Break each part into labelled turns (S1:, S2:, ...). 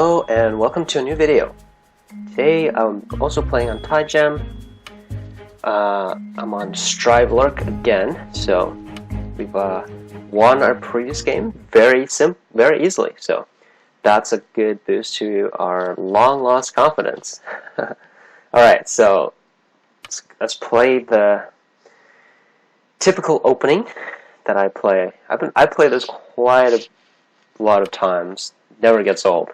S1: Hello and welcome to a new video. Today I'm also playing on Thai Jam. I'm on Strive Lurk again, so we've won our previous game very easily. So that's a good boost to our long lost confidence. Alright, so let's play the typical opening that I play. I play this quite a lot of times. Never gets old.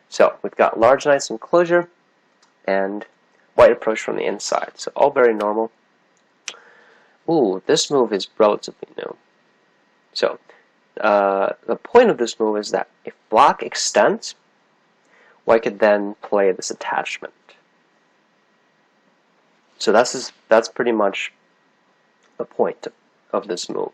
S1: So we've got large knights enclosure and white approach from the inside. So all very normal. Ooh, this move is relatively new. So the point of this move is that if black extends, white could then play this attachment. So that's pretty much the point of this move.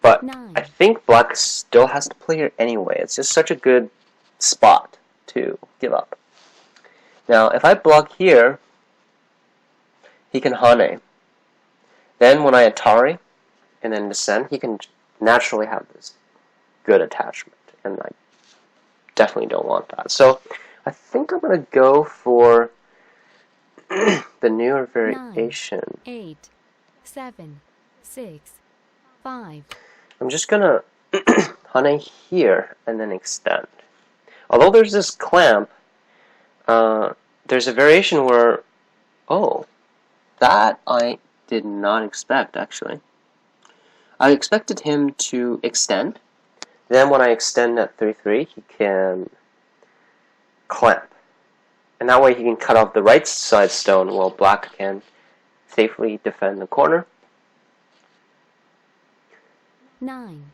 S1: But I think black still has to play here anyway. It's just such a good spot to give up. Now, if I block here, he can Hane. Then when I Atari and then descend, he can naturally have this good attachment. And I definitely don't want that. So I think I'm going to go for the newer variation.
S2: 9, 8, 7, 6, 5.
S1: I'm just gonna Hane here and then extend. Although there's this clamp, there's a variation where, oh, that I did not expect actually. I expected him to extend. Then when I extend at 3-3, he can clamp. And that way he can cut off the right side stone while black can safely defend the corner.
S2: 9,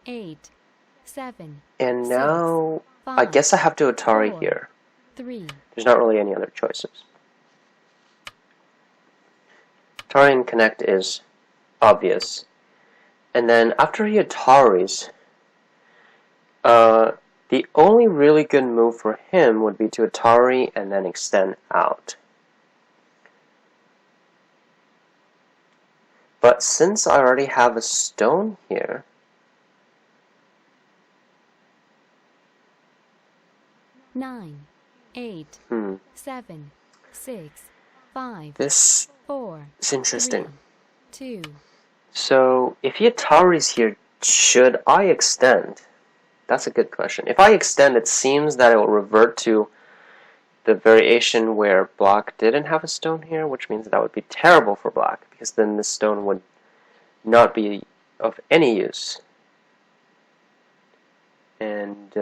S2: 8, 7.
S1: And
S2: 6,
S1: now
S2: 5,
S1: I guess I have to Atari
S2: 4,
S1: here.
S2: 3.
S1: There's not really any other choices. Atari and connect is obvious. And then after he Ataris, the only really good move for him would be to Atari and then extend out. But since I already have a stone here,
S2: Nine, 8, 7, 6, 5.
S1: This
S2: 4.
S1: is interesting.
S2: 3, 2.
S1: So if he Ataris here, should I extend? That's a good question. If I extend, it seems that it will revert to the variation where black didn't have a stone here, which means that would be terrible for black, because then this stone would not be of any use. And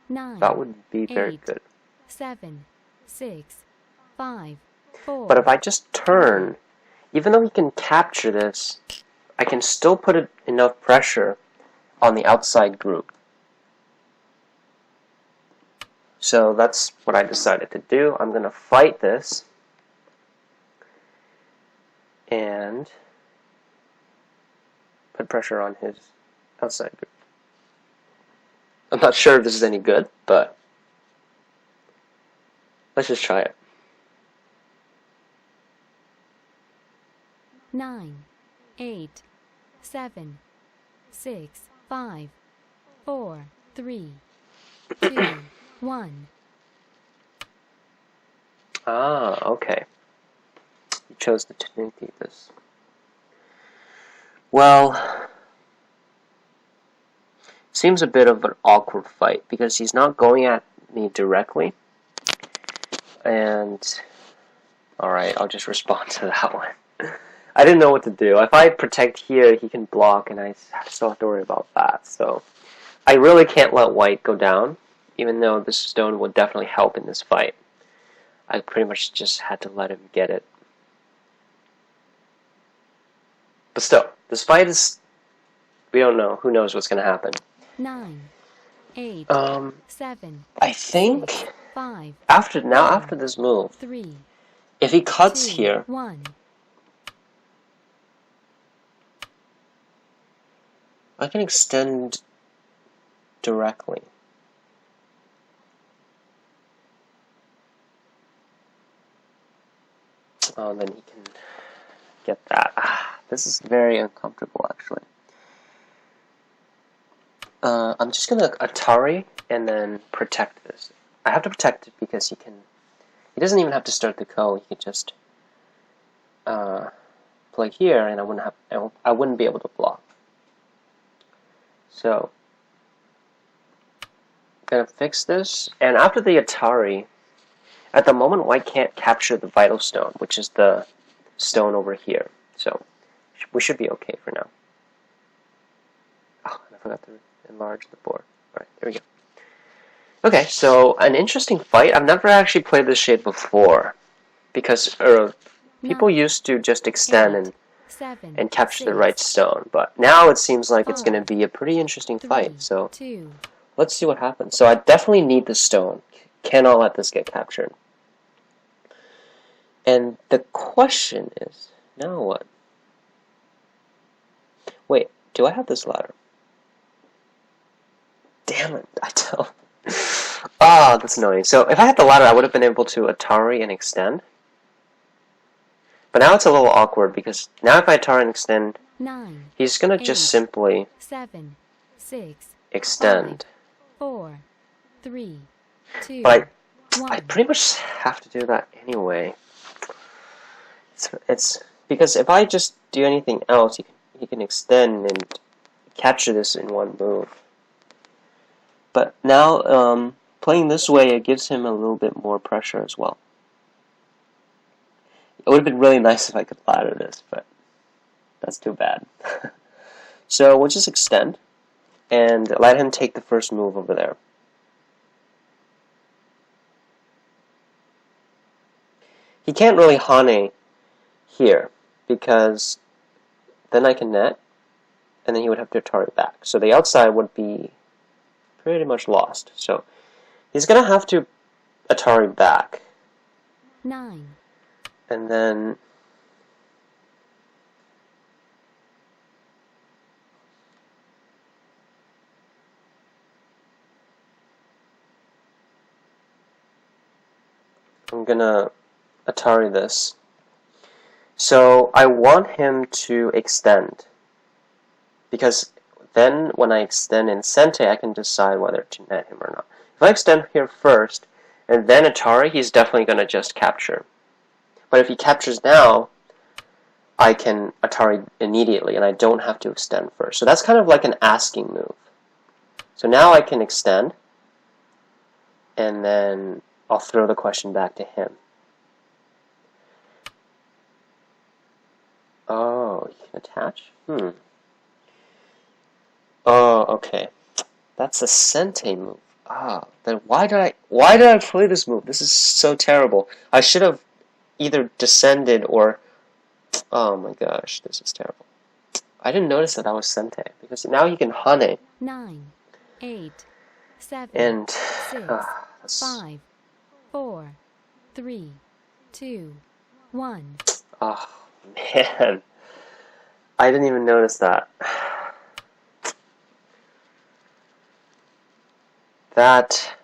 S2: 9,
S1: that would be very
S2: 8,
S1: good.
S2: 7, 6, 5, 4.
S1: But if I just turn, even though he can capture this, I can still put enough pressure on the outside group. So that's what I decided to do. I'm going to fight this and put pressure on his outside group. I'm not sure if this is any good, but let's just try it.
S2: 9, 8, 7, 6, 5, 4, 3, 2, 1.
S1: Ah, okay. You chose to Trinity this. Well, seems a bit of an awkward fight because he's not going at me directly. And alright, I'll just respond to that one. I didn't know what to do. If I protect here, he can block, and I still have to worry about that. So I really can't let white go down, even though this stone would definitely help in this fight. I pretty much just had to let him get it. But still, this fight is... we don't know. Who knows what's going to happen.
S2: 9, 8, 7.
S1: I think
S2: 6, 5.
S1: after this move,
S2: 3.
S1: if he cuts
S2: 2,
S1: here,
S2: 1.
S1: I can extend directly. Oh, then he can get that. This is very uncomfortable, actually. I'm just gonna Atari and then protect this. I have to protect it because he doesn't even have to start the ko. He could just play here, and I wouldn't be able to block. So gonna fix this, and after the Atari, at the moment white can't capture the vital stone, which is the stone over here. So we should be okay for now. Oh, and I forgot to enlarge the board. Alright, there we go. Okay, so an interesting fight. I've never actually played this shade before, because people used to just extend and capture the right stone, but now it seems like it's going to be a pretty interesting fight, so let's see what happens. So I definitely need the stone. Cannot let this get captured. And the question is, now what? Wait, do I have this ladder? Damn it, I don't. Ah, that's annoying. So if I had the ladder, I would have been able to Atari and extend. But now it's a little awkward because now if I Atari and extend, he's going to just simply
S2: 7, 6,
S1: extend.
S2: 5, 4, 3, 2,
S1: but
S2: 1.
S1: I pretty much have to do that anyway. It's because if I just do anything else, he can extend and capture this in one move. But now, playing this way, it gives him a little bit more pressure as well. It would have been really nice if I could ladder this, but that's too bad. So we'll just extend and let him take the first move over there. He can't really Hane here, because then I can net, and then he would have to Atari back. So the outside would be pretty much lost. So he's going to have to Atari back.
S2: 9.
S1: And then I'm going to Atari this. So I want him to extend, because then when I extend in Sente, I can decide whether to net him or not. If I extend here first, and then Atari, he's definitely going to just capture. But if he captures now, I can Atari immediately, and I don't have to extend first. So that's kind of like an asking move. So now I can extend, and then I'll throw the question back to him. Oh, you can attach? Oh, okay. That's a Sente move. Ah, then why did I play this move? This is so terrible. I should have either descended or... Oh my gosh, this is terrible. I didn't notice that was Sente, because now you can Hane.
S2: 9, 8, 7,
S1: and
S2: 6, 5, 4, 3, 2, 1.
S1: Oh man, I didn't even notice that. That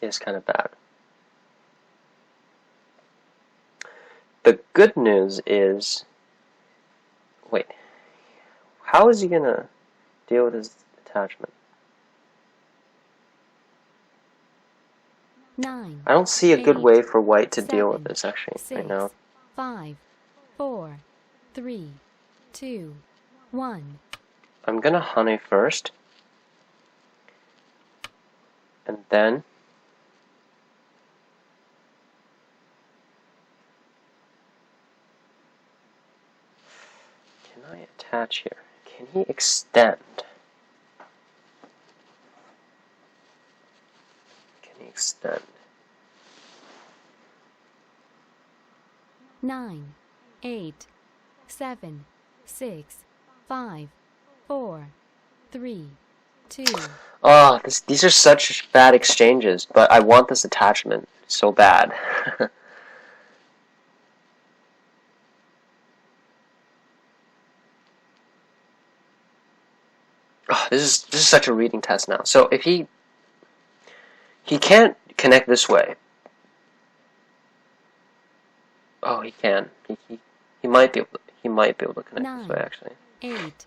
S1: is kind of bad. The good news is, wait, how is he gonna deal with his attachment?
S2: 9.
S1: I don't see a good
S2: 8,
S1: way for white to
S2: 7,
S1: deal with this actually
S2: 6,
S1: right now.
S2: 5, 4, 3, 2, 1.
S1: I'm gonna Hane first, and then can I attach here? Can he extend? Can he extend?
S2: 9, 8, 7, 6, 5, 4, 3, 2.
S1: Oh, these are such bad exchanges, but I want this attachment so bad. Oh, this is such a reading test now. So if he can't connect this way. Oh, he can. He might be able to connect this way actually.
S2: 8,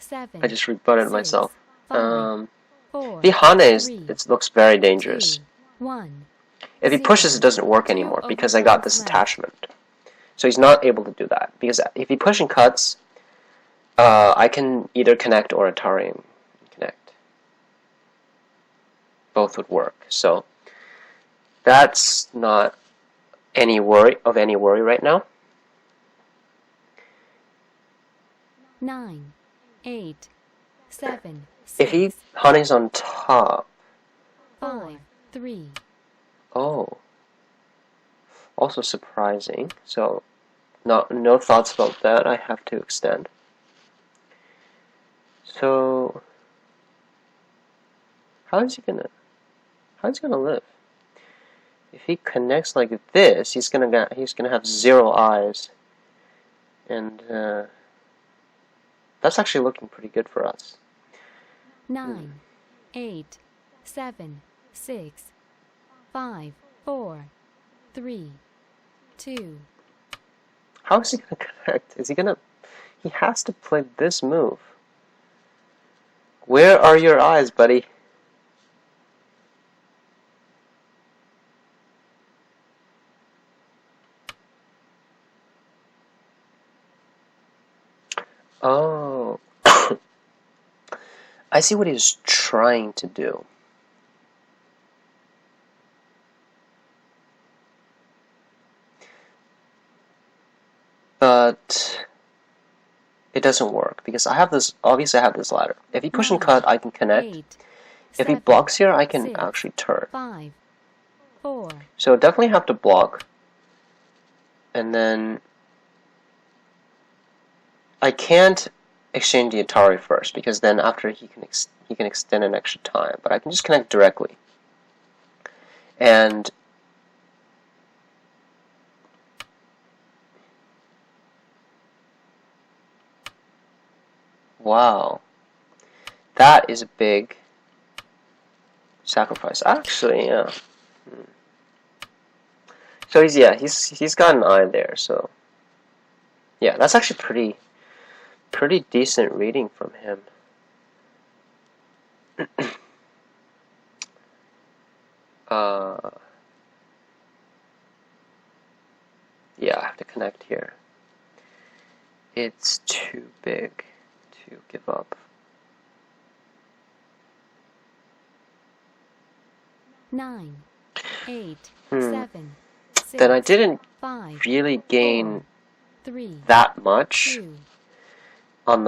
S2: 7.
S1: I just rebutted
S2: 6,
S1: myself.
S2: 5, 4,
S1: If he hanes,
S2: 3,
S1: it looks very dangerous.
S2: 2, 1.
S1: If he pushes, it doesn't work
S2: 2
S1: anymore because I got
S2: overcards
S1: this
S2: left.
S1: attachment. So he's not able to do that. Because if he push and cuts, I can either connect or Atari and connect. Both would work. So that's not any worry right now.
S2: 9, 8, 7, 6,
S1: If he hanes on top,
S2: 5, 3.
S1: oh, also surprising. So no thoughts about that. I have to extend. So how's he gonna live? If he connects like this, he's gonna have 0 eyes, and that's actually looking pretty good for us.
S2: 9, 8, 7, 6, 5, 4, 3, 2.
S1: How is he gonna connect? He has to play this move. Where are your eyes, buddy? Oh. I see what he's trying to do. But it doesn't work because obviously I have this ladder. If he push and cut, I can connect.
S2: 8,
S1: If he
S2: 7,
S1: blocks here, I can
S2: 6,
S1: actually turn.
S2: 5, 4.
S1: So definitely have to block. And then I can't exchange the Atari first because then after he can extend an extra time. But I can just connect directly. And wow, that is a big sacrifice. Actually, yeah. So he's got an eye there. So yeah, that's actually pretty decent reading from him. Yeah, I have to connect here. It's too big to give up.
S2: 9, 8, 7, 6,
S1: Then I didn't
S2: 5,
S1: really gain
S2: 3,
S1: that much
S2: 2.
S1: on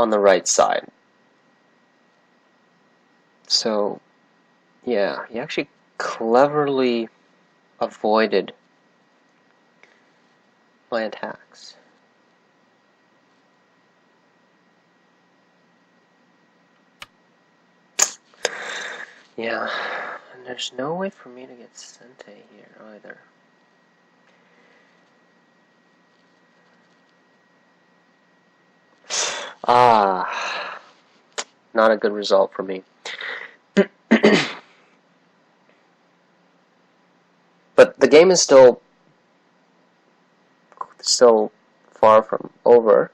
S1: the right side. So yeah, he actually cleverly avoided my attacks. Yeah, and there's no way for me to get Sente here either. Ah, not a good result for me. But the game is still far from over.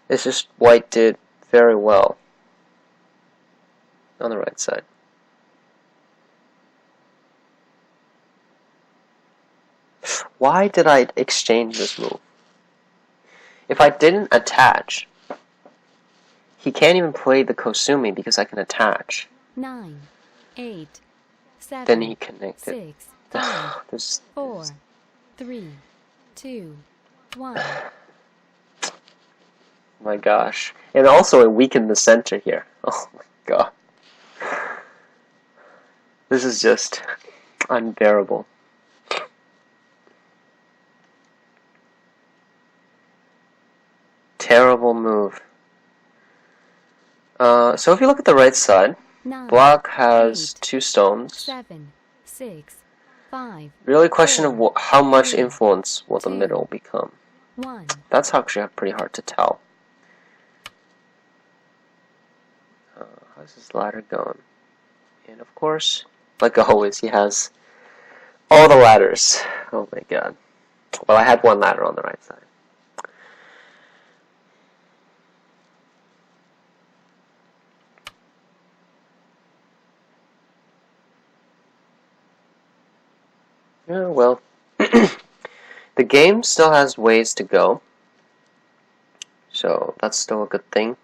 S1: It's just white did very well on the right side. Why did I exchange this move? If I didn't attach, he can't even play the Kosumi because I can attach.
S2: 9, 8, 7,
S1: Then he connected.
S2: 6, 5,
S1: This
S2: 4, 3, 2, 1.
S1: My gosh. And also it weakened the center here. Oh my god. This is just unbearable. Terrible move. So if you look at the right side,
S2: 9,
S1: black has
S2: 8,
S1: 2 stones.
S2: 7, 6, 5.
S1: Really question
S2: 4,
S1: of how much
S2: 3,
S1: influence will the
S2: 2,
S1: middle become.
S2: 1.
S1: That's actually pretty hard to tell. How's his ladder going? And of course, like always, he has all the ladders. Oh my god. Well, I had one ladder on the right side. Yeah, well, the game still has ways to go, so that's still a good thing.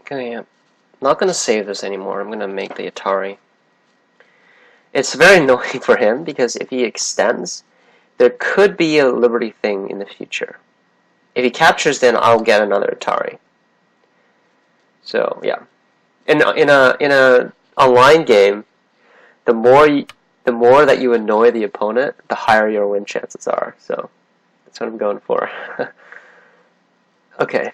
S1: Okay, I'm not going to save this anymore. I'm going to make the Atari. It's very annoying for him because if he extends, there could be a Liberty thing in the future. If he captures, then I'll get another Atari. So yeah, in a online game, the more that you annoy the opponent, the higher your win chances are. So that's what I'm going for. Okay.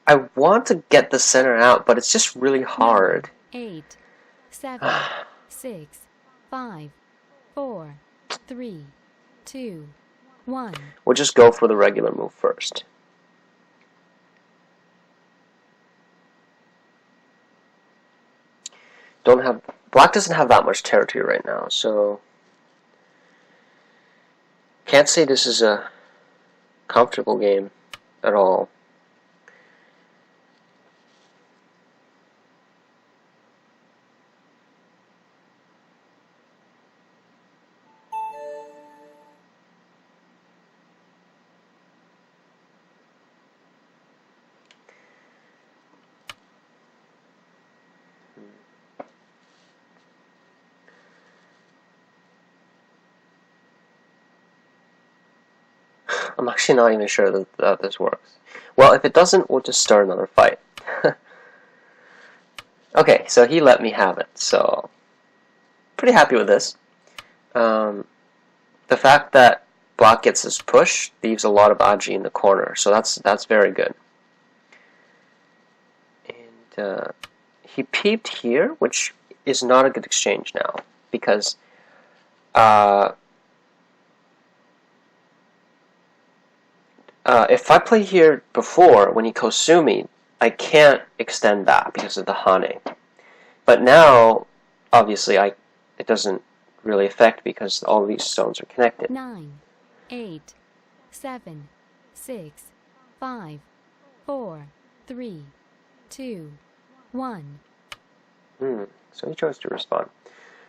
S1: I want to get the center out, but it's just really hard.
S2: 8, 7, 6, 5, 4, 3, 2, 1.
S1: We'll just go for the regular move first. Black doesn't have that much territory right now, so can't say this is a comfortable game at all. I'm actually not even sure that this works. Well, if it doesn't, we'll just start another fight. Okay, so he let me have it, so pretty happy with this. The fact that Black gets his push leaves a lot of Aji in the corner, so that's very good. And he peeped here, which is not a good exchange now, because if I play here before, when he Kosumi, I can't extend that because of the Hane. But now, obviously, it doesn't really affect because all these stones are connected.
S2: 9, 8, 7, 6, 5, 4, 3, 2, 1.
S1: So he chose to respond.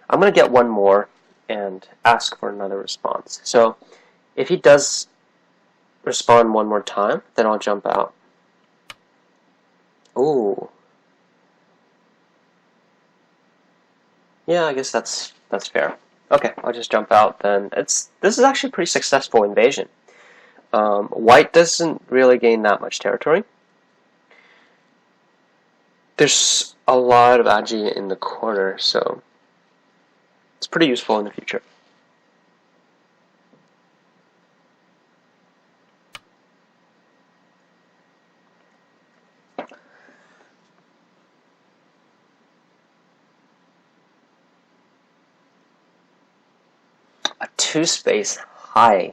S1: I'm going to get one more and ask for another response. So if he does respond one more time, then I'll jump out. Ooh. Yeah, I guess that's fair. Okay, I'll just jump out then. This is actually a pretty successful invasion. White doesn't really gain that much territory. There's a lot of Aji in the corner, so it's pretty useful in the future. A 2-space high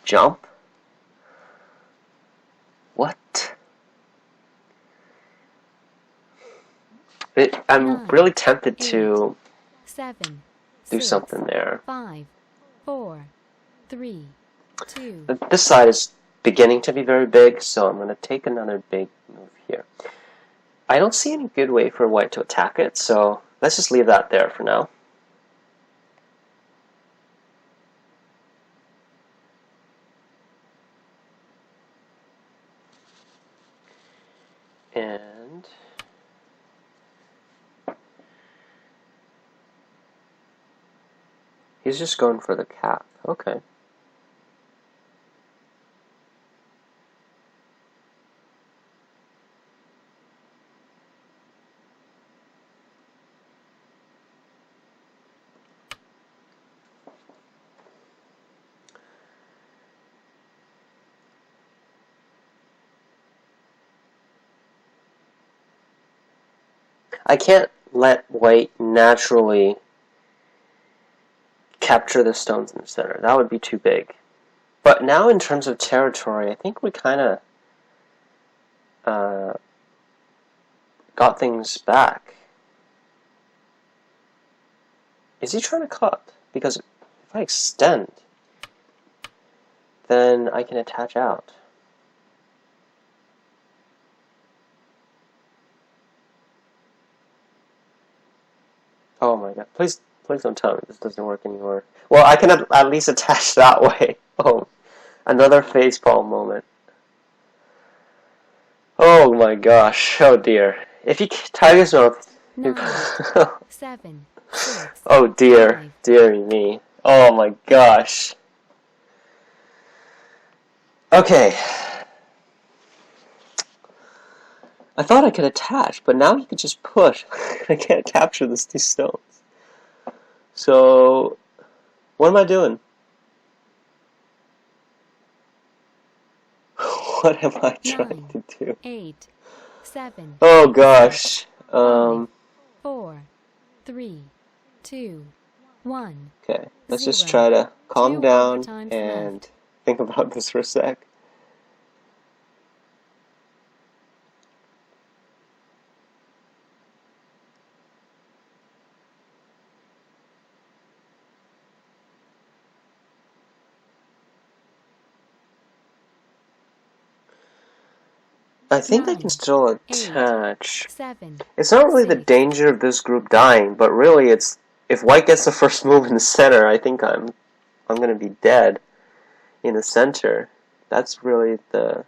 S1: jump? What? I'm really tempted to
S2: 7,
S1: do
S2: 6,
S1: something there.
S2: 5, 4, 3, 2.
S1: This side is beginning to be very big, so I'm going to take another big move here. I don't see any good way for White to attack it, so let's just leave that there for now. And he's just going for the cap. Okay. I can't let White naturally capture the stones in the center. That would be too big. But now in terms of territory, I think we kind of got things back. Is he trying to cut? Because if I extend, then I can attach out. Oh my god. Please don't tell me this doesn't work anymore. Well, I can at least attach that way. Oh, another facepalm moment. Oh my gosh. Oh dear. If you Tiger's Mouth.
S2: 9, 7, 6.
S1: Oh dear.
S2: 5.
S1: Dear me. Oh my gosh. Okay. I thought I could attach, but now you could just push. I can't capture these stones. So, what am I doing? What am I trying to do?
S2: 8, 7.
S1: Oh gosh.
S2: 4, 3, 2, 1.
S1: Okay, let's just
S2: 0.
S1: try to calm
S2: 2
S1: down
S2: overtimes
S1: and
S2: left.
S1: think about this for a sec. I think I
S2: 9,
S1: can still
S2: 8,
S1: attach.
S2: 7.
S1: It's not really the
S2: 6.
S1: danger of this group dying, but really it's if white gets the first move in the center, I think I'm gonna be dead in the center. That's really the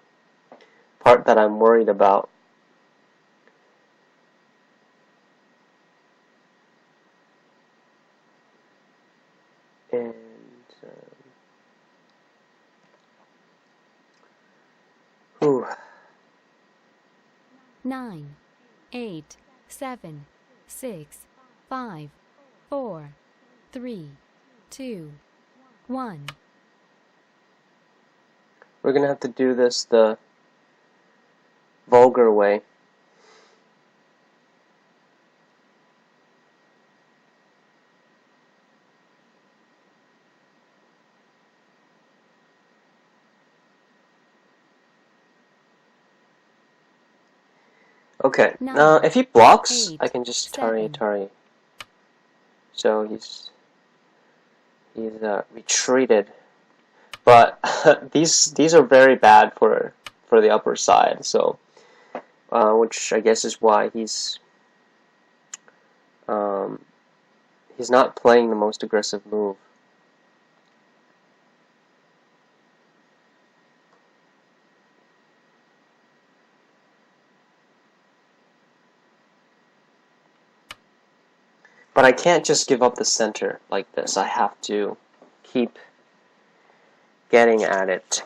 S1: part that I'm worried about. And
S2: 9, 8, 7, 6, 5, 4, 3, 2, 1.
S1: we're gonna have to do this the vulgar way. Okay,
S2: 9,
S1: if he blocks,
S2: 8,
S1: I can just
S2: 7.
S1: Tari. So he's retreated, but these are very bad for the upper side. So, which I guess is why he's not playing the most aggressive move. But I can't just give up the center like this. I have to keep getting at it.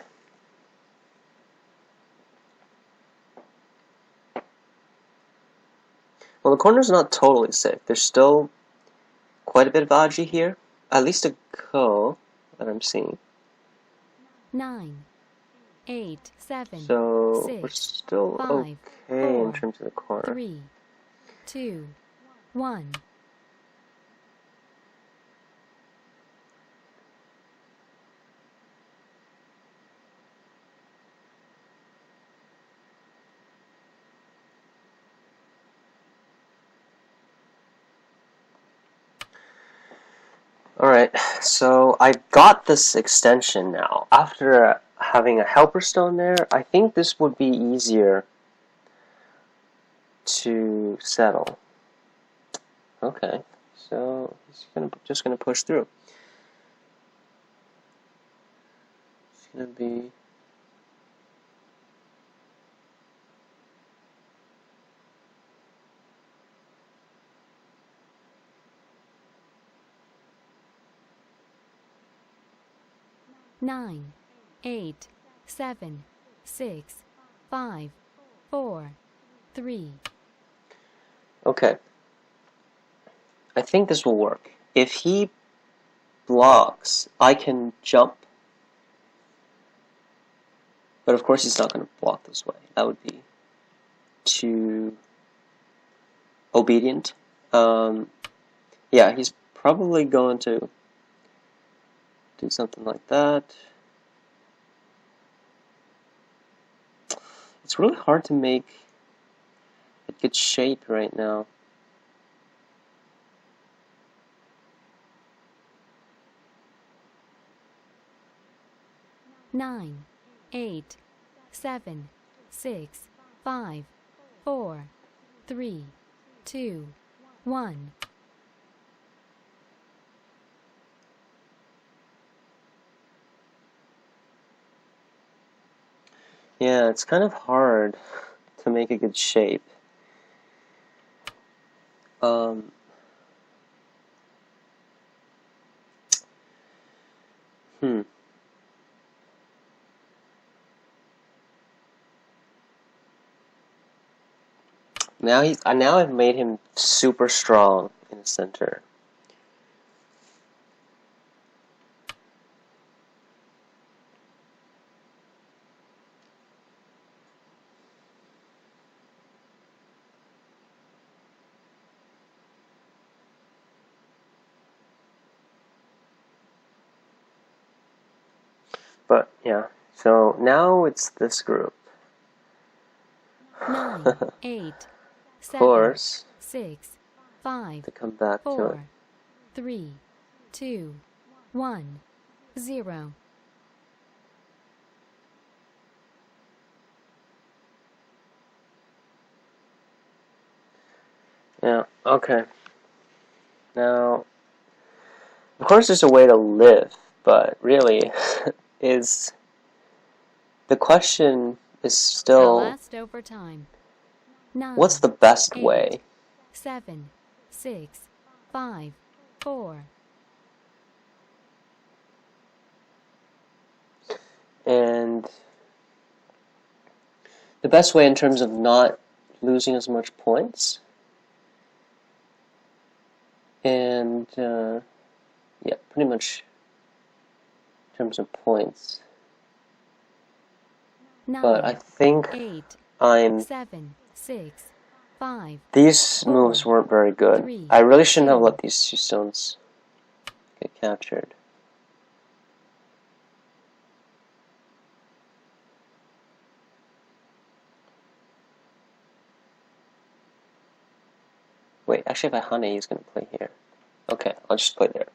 S1: Well, the corner's not totally safe. There's still quite a bit of aji here. At least a ko that I'm seeing.
S2: 9, 8, 7,
S1: So
S2: 6,
S1: we're still
S2: 5,
S1: okay
S2: 4,
S1: in terms of the corner.
S2: 3, 2, 1.
S1: Alright, so I got this extension now. After having a helper stone there, I think this would be easier to settle. Okay, so he's just gonna push through. It's gonna be
S2: 9, 8, 7, 6, 5, 4, 3.
S1: okay. I think this will work. If he blocks, I can jump. But of course he's not going to block this way. That would be too obedient. Yeah, he's probably going to do something like that. It's really hard to make a good shape right now.
S2: Nine, 8, 7, 6, 5, 4, 3, 2, 1.
S1: Yeah, it's kind of hard to make a good shape. Now I've made him super strong in the center. But yeah, so now it's this group.
S2: 9, 8,
S1: Of
S2: 7,
S1: course,
S2: 6, 5,
S1: to come back to it.
S2: 4, 3, 2, 1, 0.
S1: Yeah, okay. Now, of course there's a way to live, but really, is the question is
S2: The
S1: still,
S2: last overtime. 9,
S1: what's the best
S2: 8,
S1: way?
S2: 7, 6, 5, 4.
S1: And the best way in terms of not losing as much points. And, yeah, pretty much in terms of points.
S2: 9,
S1: But I think
S2: 8,
S1: I'm...
S2: 7, 6, 5.
S1: These
S2: 4,
S1: moves weren't very good.
S2: 3,
S1: I really shouldn't have
S2: 2.
S1: let these 2 stones get captured. Wait, actually if I honey, he's going to play here. Okay, I'll just play there.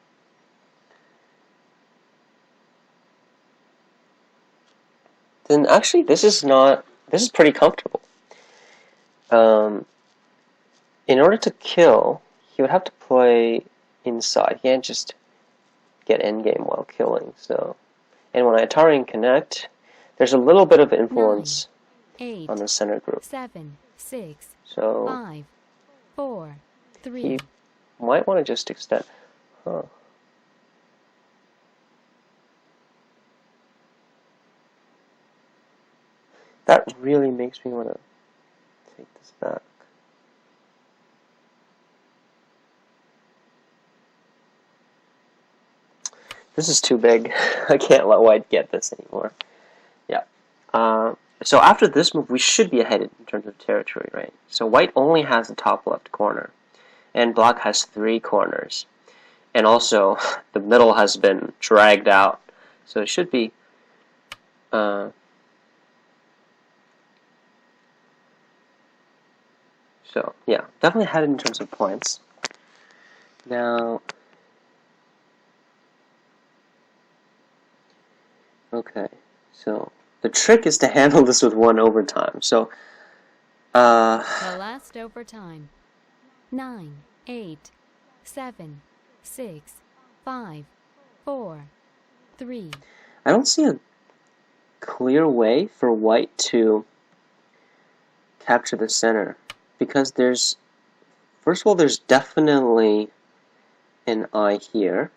S1: Then actually this is pretty comfortable. In order to kill, he would have to play inside. He can't just get endgame while killing. So, and when I Atari and connect, there's a little bit of influence
S2: 9, 8,
S1: on the center group.
S2: 7, 6,
S1: So
S2: 5, 4, 3.
S1: he might want to just extend. Huh. That really makes me want to take this back. This is too big. I can't let white get this anymore. Yeah. So after this move, we should be ahead in terms of territory, right? So white only has the top left corner, and black has 3 corners. And also, the middle has been dragged out. So it should be... So, yeah, definitely ahead in terms of points. Now... Okay, so the trick is to handle this with 1 overtime. So,
S2: The last overtime. 9, 8, 7, 6, 5, 4, 3.
S1: I don't see a clear way for white to capture the center. Because there's, first of all, there's definitely an eye here.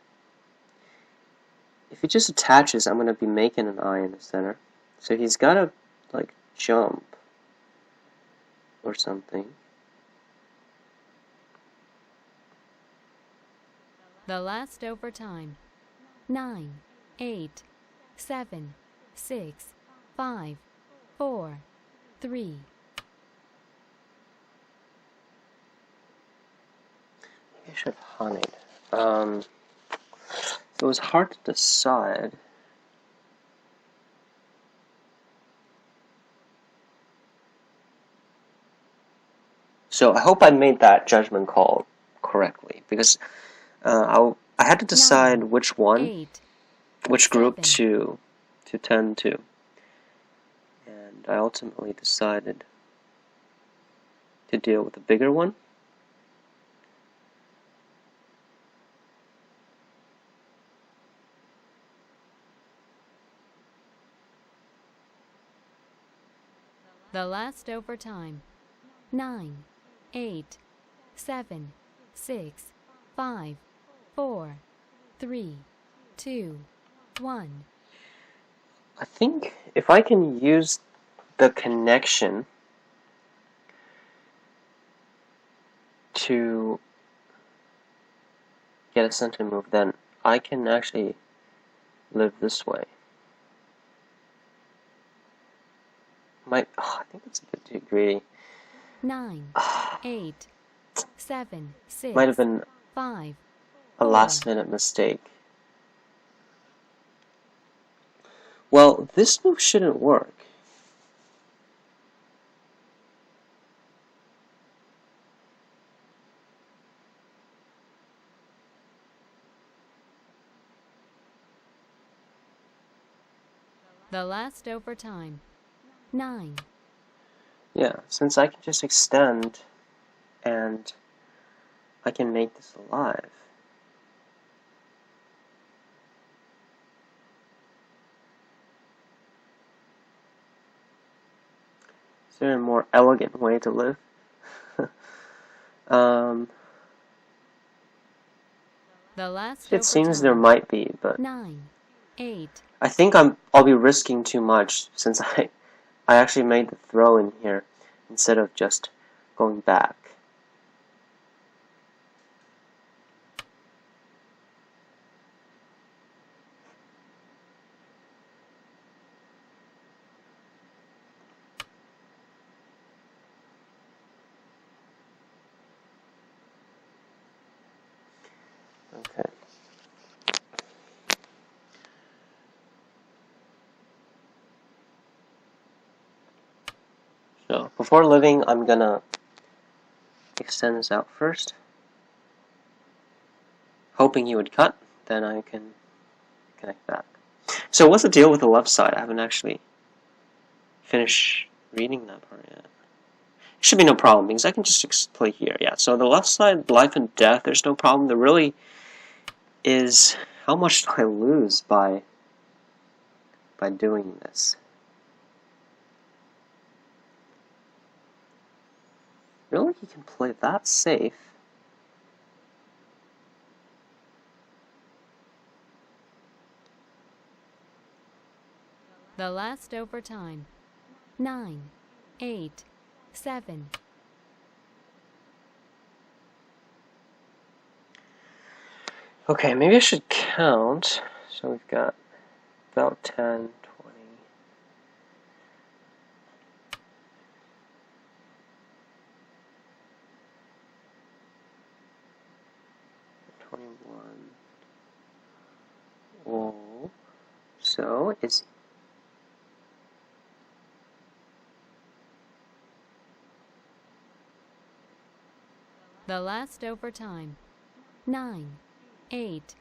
S1: If he just attaches, I'm going to be making an eye in the center. So he's got to, like, jump or something.
S2: The last overtime. 9, 8, 7, 6, 5, 4, 3.
S1: I should have honeyed. So It was hard to decide. So I hope I made that judgment call correctly, because I had to decide
S2: 9,
S1: which one,
S2: 8,
S1: which group
S2: 7.
S1: to tend to, and I ultimately decided to deal with the bigger one.
S2: The last overtime. 9, 8, 7, 6, 5, 4, 3, 2, 1.
S1: I think if I can use the connection to get a sentient move, then I can actually live this way. I think it's a bit too greedy.
S2: 9, 8, 7, 6,
S1: Might have been
S2: 5,
S1: a
S2: 4.
S1: last-minute mistake. Well, this move shouldn't work.
S2: The last overtime. 9.
S1: Yeah, since I can just extend and I can make this alive. Is there a more elegant way to live?
S2: The last
S1: It seems there might be, but
S2: 9, 8.
S1: I think I'll be risking too much since I actually made the throw in here instead of just going back. Okay. So before living, I'm gonna extend this out first, hoping he would cut, then I can connect back. So what's the deal with the left side? I haven't actually finished reading that part yet. It should be no problem because I can just play here. Yeah, so the left side, life and death, there's no problem. There really is how much do I lose by doing this. Really, he can play that safe.
S2: The last overtime. 9, 8, 7.
S1: Okay, maybe I should count. So we've got about 10, 20. 21. Oh, so it's
S2: The last overtime. 9, 8,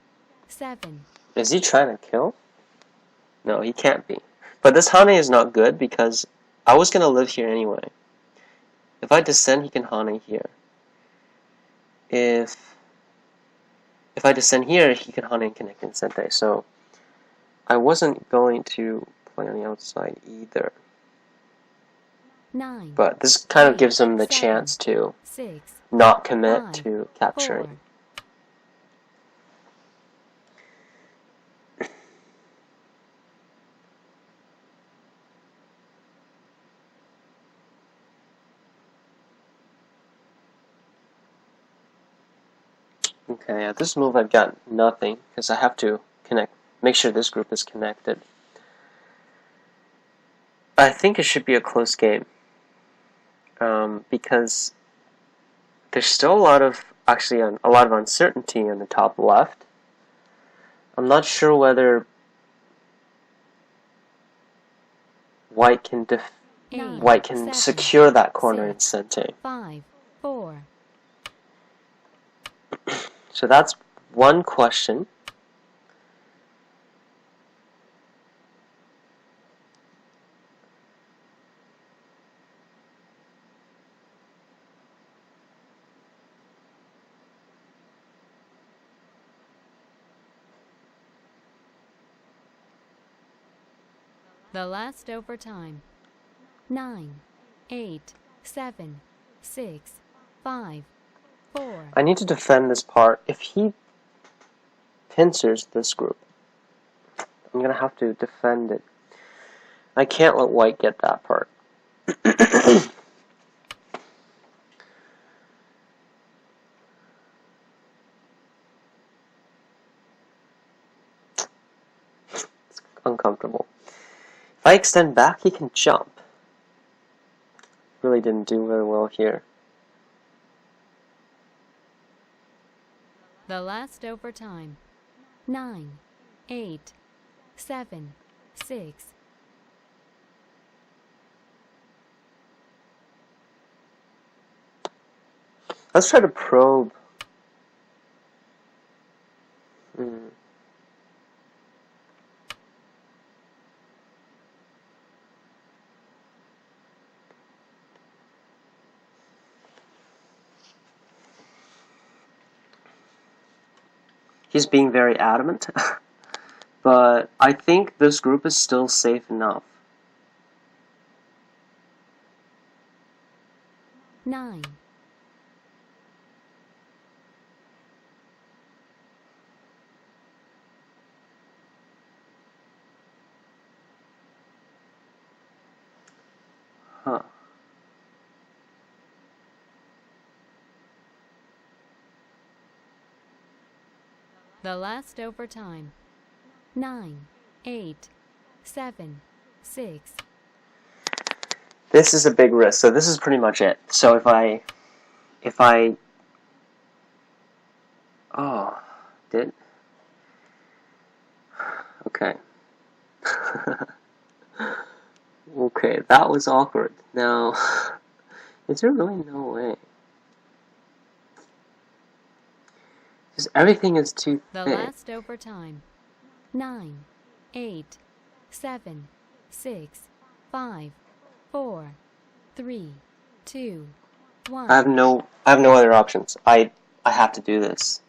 S2: 7.
S1: is he trying to kill? No, he can't be. But this Hane is not good because I was gonna live here anyway. If I descend, he can Hane here. If I descend here, he can Hane and connect in Sente. So I wasn't going to play on the outside either.
S2: 9.
S1: But this kind of
S2: 8,
S1: gives him the
S2: 7,
S1: chance to
S2: 6,
S1: not commit
S2: 5,
S1: to
S2: 4.
S1: capturing. Okay, at this move I've got nothing because I have to make sure this group is connected. I think it should be a close game because there's still a lot of uncertainty in the top left. I'm not sure whether white can secure that corner in center.
S2: 5, 4.
S1: So that's one question.
S2: The last overtime. 9, 8, 7, 6, 5, 4.
S1: I need to defend this part. If he pincers this group, I'm going to have to defend it. I can't let white get that part. It's uncomfortable. If I extend back, he can jump. Really didn't do very well here.
S2: The last overtime. 9, 8, 7, 6.
S1: Let's try to probe. He's being very adamant, but I think this group is still safe enough.
S2: 9.
S1: Huh.
S2: The last overtime. 9, 8, 7, 6.
S1: This is a big risk, so this is pretty much it. So if I okay. Okay, that was awkward. Now, is there really no way? Because everything is too
S2: The
S1: thick.
S2: last overtime. 9, 8, 7, 6, 5, 4, 3, 2, 1.
S1: I have no other options. I have to do this.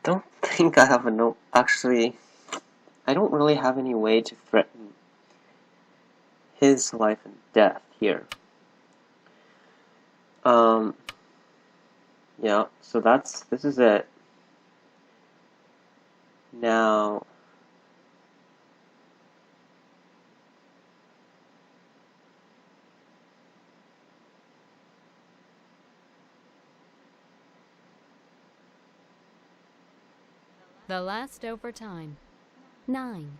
S1: Don't think I have a no. Actually, I don't really have any way to threaten his life and death here. Yeah, so this is it. Now,
S2: The last overtime. 9,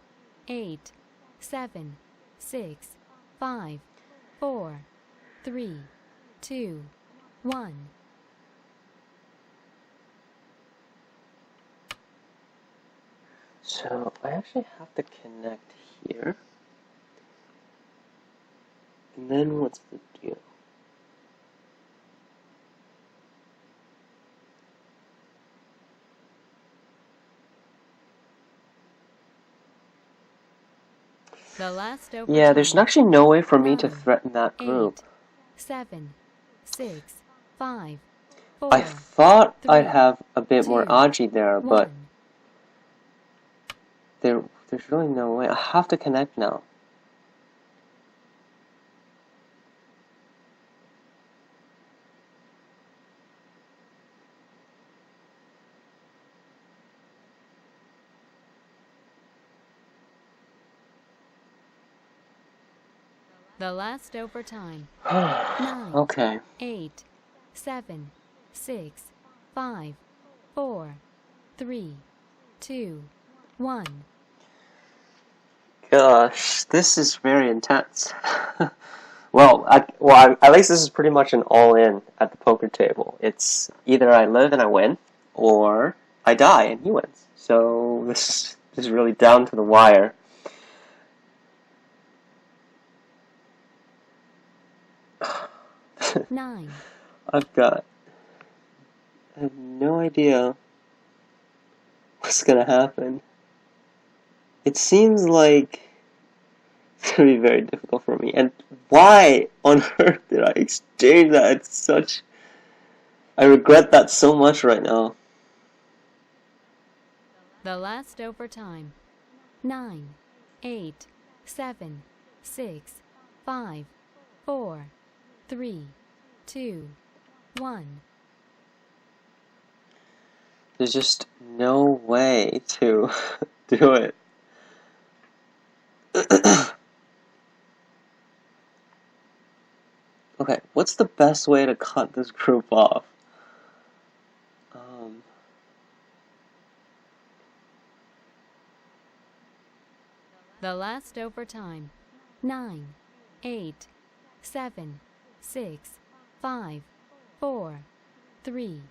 S2: 8, 7, 6, 5, 4, 3, 2, 1.
S1: so I actually have to connect here. And then what's the deal?
S2: The last overtime.
S1: Yeah, there's actually no way for me to
S2: 9,
S1: threaten that group.
S2: 8, 7, 6, 5, 4.
S1: I thought
S2: 3,
S1: I'd have a bit more
S2: 2,
S1: Aji there, but
S2: 1.
S1: there's really no way. I have to connect now.
S2: The last overtime. 9,
S1: Okay.
S2: 8, 7, 6, 5, 4, 3, 2, 1.
S1: Gosh, this is very intense. Well, at least this is pretty much an all-in at the poker table. It's either I live and I win, or I die and he wins. So this is really down to the wire.
S2: Nine.
S1: I have no idea what's gonna happen. It seems like it's gonna be very difficult for me. And why on earth did I exchange that? I regret that so much right now.
S2: The last overtime. 9, 8, 7, 6, 5, 4, 3, 2, 1.
S1: There's just no way to do it. Okay, what's the best way to cut this group off?
S2: The last overtime. 9, 8, 7, 6, 5, 4, 3,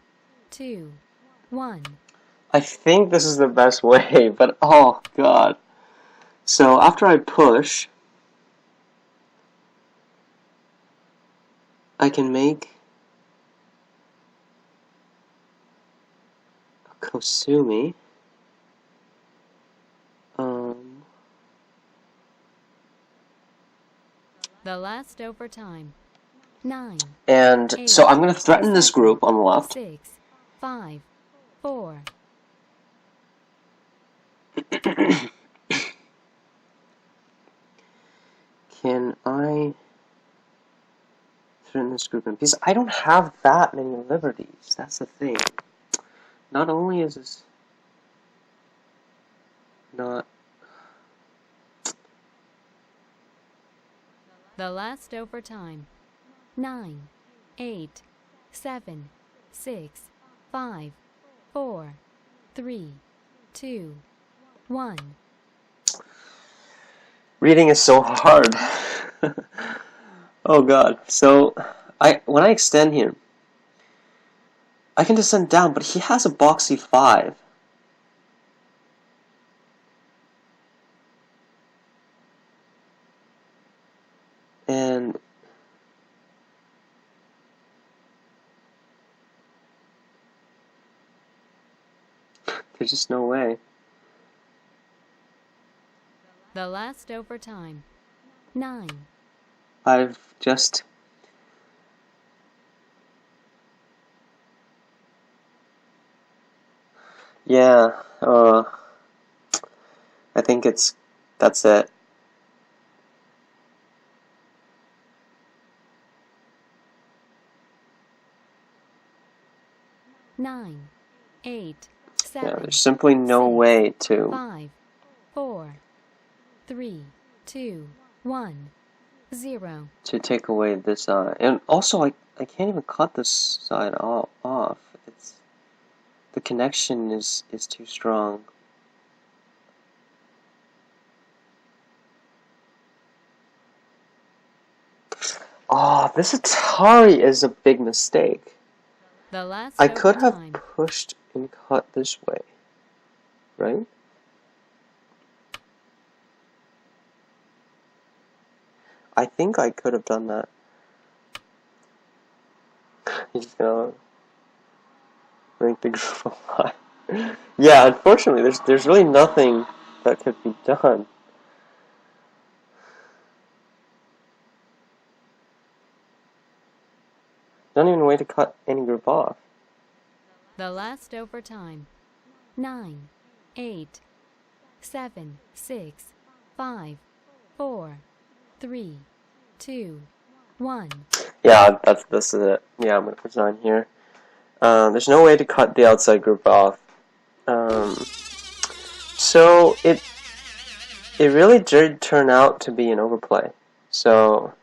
S2: 2, 1.
S1: I think this is the best way, but oh god. So after I push, I can make a Kosumi.
S2: The last overtime. 9.
S1: And
S2: 8,
S1: so I'm going to threaten this group on the left.
S2: 6, 5, 4.
S1: Can I threaten this group? Because I don't have that many liberties. That's the thing. Not only is this not...
S2: The last overtime. 9, 8, 7, 6, 5, 4, 3, 2, 1.
S1: Reading is so hard. Oh god. So, when I extend here, I can descend down, but he has a boxy 5. And there's just no way.
S2: The last overtime. 9.
S1: I've just... Yeah, I think that's it.
S2: Nine, 8, 7.
S1: Yeah, there's simply no
S2: 6,
S1: way to...
S2: 5, 4, 3, 2, 1, 0.
S1: to take away this side. And also, I can't even cut this side off. The connection is too strong. Oh, this Atari is a big mistake.
S2: The last
S1: I could have
S2: overtime.
S1: pushed and cut this way, right? I think I could have done that. He's gonna make the group alive. Yeah, unfortunately, there's really nothing that could be done. Not even a way to cut any group off.
S2: The last overtime. 9, 8, 7, 6, 5, 4, 3, 2, 1.
S1: Yeah, this is it. Yeah, I'm gonna resign here. There's no way to cut the outside group off. So it really did turn out to be an overplay. So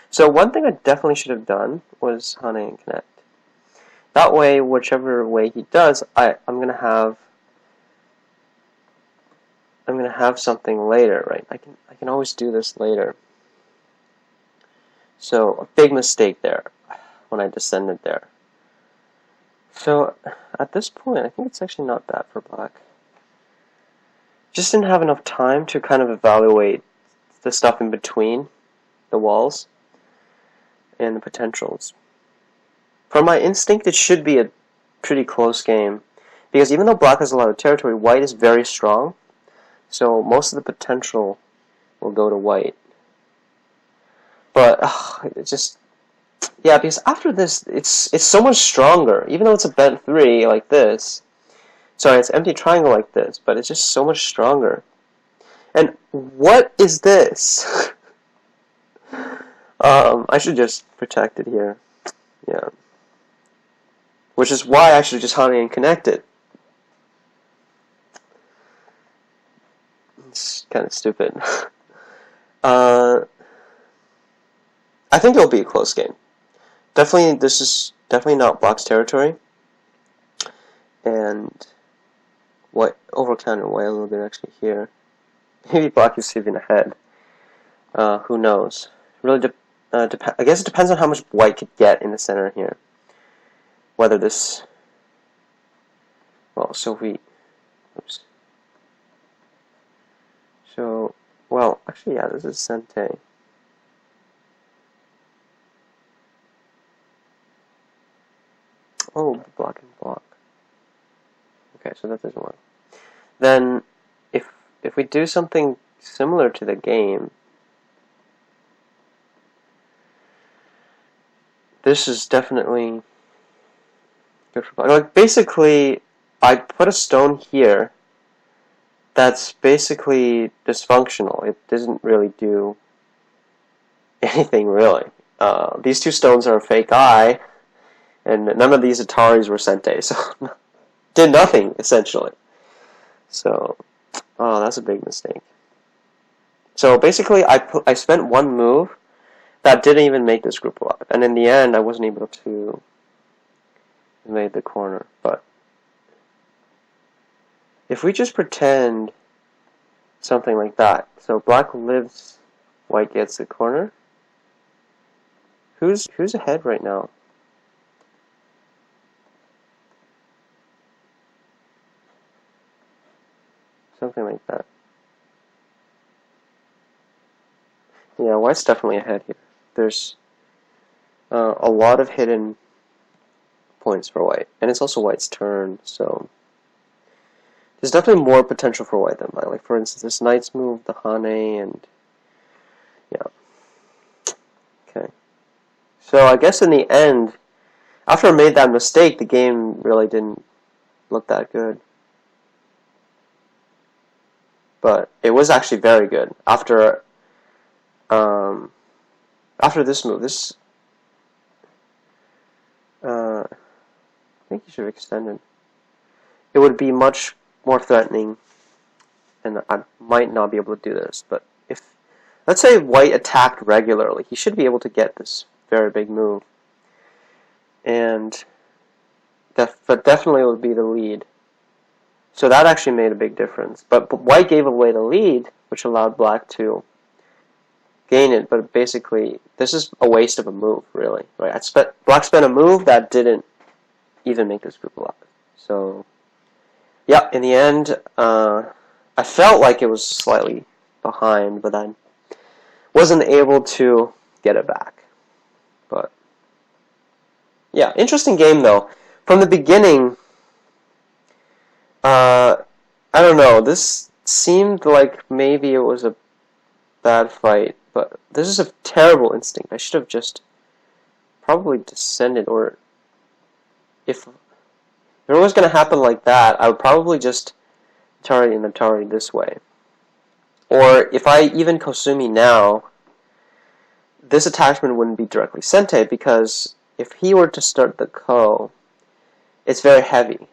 S1: So one thing I definitely should have done was Hane and connect. That way, whichever way he does, I'm gonna have something later, right? I can always do this later. So a big mistake there when I descended there. So at this point, I think it's actually not bad for black. Just didn't have enough time to kind of evaluate the stuff in between the walls and the potentials. From my instinct, it should be a pretty close game, because even though black has a lot of territory, white is very strong, so most of the potential will go to white. But it just, yeah, because after this, it's so much stronger. Even though it's a bent 3 like this, sorry, it's empty triangle like this, but it's just so much stronger. And what is this? I should just protect it here. Yeah. Which is why I should just Hane and connect it. It's kind of stupid. I think it'll be a close game. Definitely, this is definitely not black's territory. And white overcounted white a little bit actually here. Maybe black is even ahead. Who knows? Really, I guess it depends on how much white could get in the center here. Whether this, well, so we, oops. So, well, actually, yeah, this is Sente. Oh, block and block. Okay, so that doesn't work. Then, if we do something similar to the game, this is definitely good for black. Like, basically, I put a stone here that's basically dysfunctional. It doesn't really do anything, really. These two stones are a fake eye, and none of these Ataris were Sente, so did nothing, essentially. So, oh, that's a big mistake. So basically, I spent one move that didn't even make this group alive, and in the end, I wasn't able to invade the corner. But if we just pretend something like that, so black lives, white gets the corner. Who's ahead right now? Something like that. Yeah, white's definitely ahead here. There's a lot of hidden points for white, and it's also white's turn, so there's definitely more potential for white than black. Like, for instance, this knight's move, the Hane, and yeah. Okay. So I guess in the end, after I made that mistake, the game really didn't look that good. But it was actually very good. After this move, I think you should have extended. It would be much more threatening, and I might not be able to do this, but if, let's say white attacked regularly, he should be able to get this very big move. And but definitely it would be the lead. So that actually made a big difference. But white gave away the lead, which allowed black to gain it, but basically this is a waste of a move, really. Right? Black spent a move that didn't even make this group alive. So yeah, in the end, I felt like it was slightly behind, but I wasn't able to get it back. But yeah, interesting game though. From the beginning, I don't know, this seemed like maybe it was a bad fight, but this is a terrible instinct. I should have just probably descended, or if it was going to happen like that, I would probably just Atari and Atari this way. Or if I even Kosumi now, this attachment wouldn't be directly Sente, because if he were to start the Ko, it's very heavy.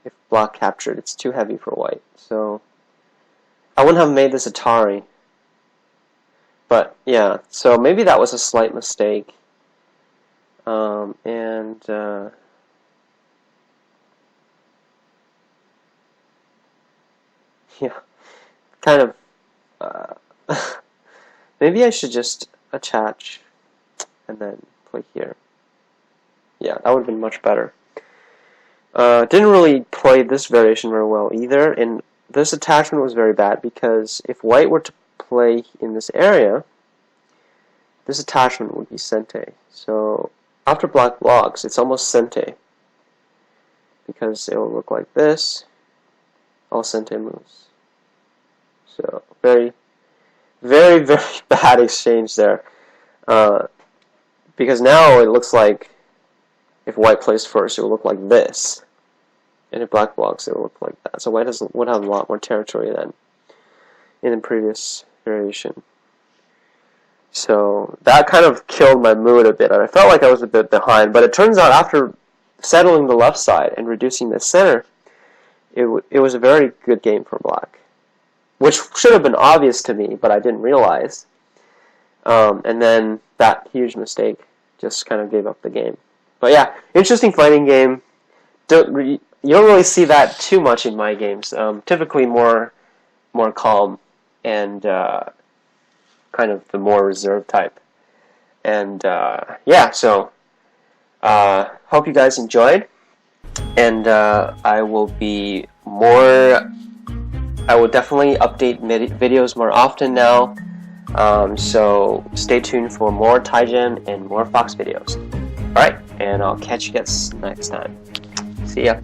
S1: If black captured, it's too heavy for white. So I wouldn't have made this Atari. But yeah, so maybe that was a slight mistake. Yeah, kind of. Maybe I should just attach and then play here. Yeah, that would have been much better. Didn't really play this variation very well either, and this attachment was very bad because if white were to play in this area, this attachment would be sente. So after black blocks, it's almost sente because it will look like this. All sente moves. So very, very, very bad exchange there. Because now it looks like if white plays first, it will look like this. And if black blocks, it will look like that. So white would have a lot more territory than in the previous variation. So that kind of killed my mood a bit. And I felt like I was a bit behind. But it turns out after settling the left side and reducing the center, it was a very good game for black. Which should have been obvious to me, but I didn't realize. And then that huge mistake just kind of gave up the game. But yeah, interesting fighting game. You don't really see that too much in my games. Typically more calm and kind of the more reserved type. And yeah, so hope you guys enjoyed. And I will definitely update videos more often now. So stay tuned for more Taijin and more Fox videos. Alright, and I'll catch you guys next time. See ya.